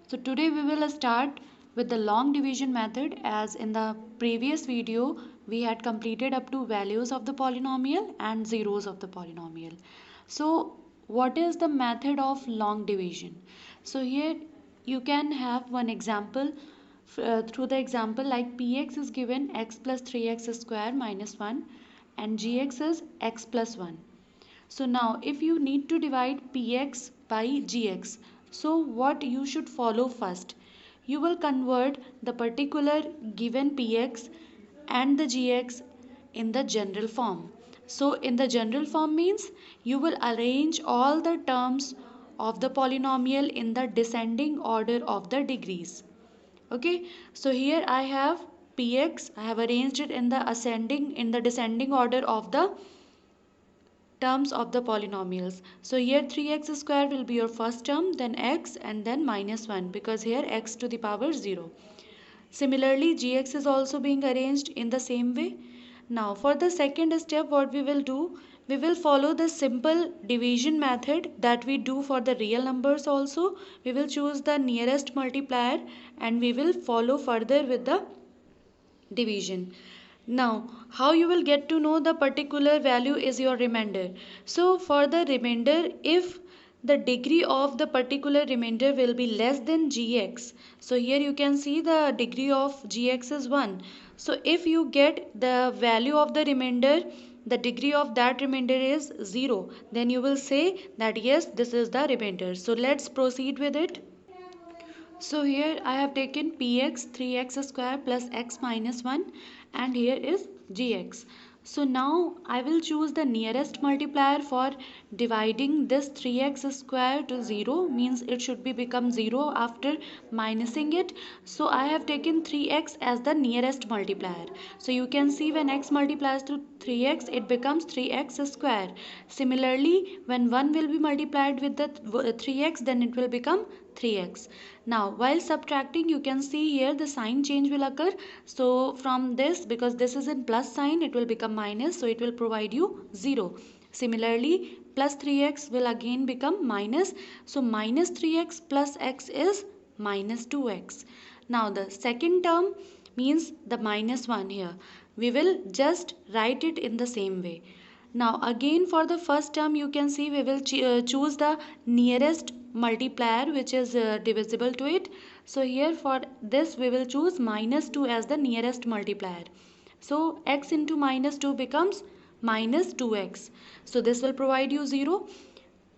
So today we will start with the long division method, as in the previous video we had completed up to values of the polynomial and zeros of the polynomial. So what is the method of long division? So here you can have one example. Through the example, like px is given x plus 3x square minus 1 and gx is x plus 1. So now if you need to divide px by gx, so what you should follow first? You will convert the particular given px and the gx in the general form. So in the general form means you will arrange all the terms of the polynomial in the descending order of the degrees. Okay, so here I have px, I have arranged it in the descending order of the terms of the polynomials. So here 3x square will be your first term, then x, and then minus 1, because here x to the power 0. Similarly, gx is also being arranged in the same way. Now for the second step, what we will do, we will follow the simple division method that we do for the real numbers also. We will choose the nearest multiplier and we will follow further with the division. Now, how you will get to know the particular value is your remainder. So, for the remainder, if the degree of the particular remainder will be less than gx. So, here you can see the degree of gx is 1. So, if you get the value of the remainder, the degree of that remainder is 0, then you will say that yes, this is the remainder. So, let's proceed with it. So here I have taken px 3x square plus x minus 1 and here is gx. So now I will choose the nearest multiplier for dividing this 3x square to 0, means it should be become 0 after minusing it. So I have taken 3x as the nearest multiplier. So you can see when x multiplies to 3x, it becomes 3x square. Similarly, when 1 will be multiplied with the 3x, then it will become 3x. Now while subtracting, you can see here the sign change will occur. So from this, because this is in plus sign, it will become minus, so it will provide you 0. Similarly, plus 3x will again become minus, so minus 3x plus x is minus 2x. Now the second term means the minus 1 here. We will just write it in the same way. Now again for the first term, you can see we will choose the nearest multiplier which is divisible to it. So here for this we will choose minus 2 as the nearest multiplier. So x into minus 2 becomes minus 2x. So this will provide you 0.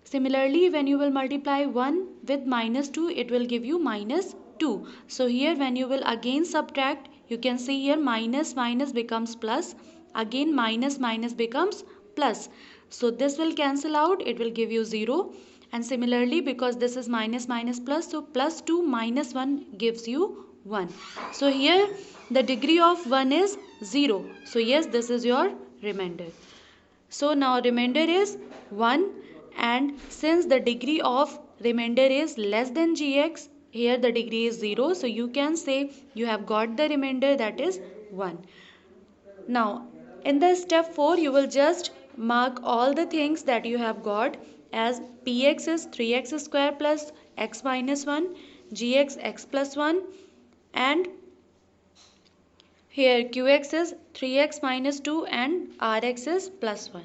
Similarly, when you will multiply 1 with minus 2, it will give you minus 2. So here when you will again subtract, you can see here minus minus becomes plus. Again minus minus becomes plus. So this will cancel out, it will give you 0. And similarly, because this is minus minus plus, so plus 2 minus 1 gives you 1. So here the degree of 1 is 0. So yes, this is your remainder. So now remainder is 1, and since the degree of remainder is less than gx, here the degree is 0. So you can say you have got the remainder, that is 1. Now in the step 4, you will just mark all the things that you have got, as px is 3x square plus x minus 1, gx x plus 1, and here qx is 3x minus 2 and rx is plus 1.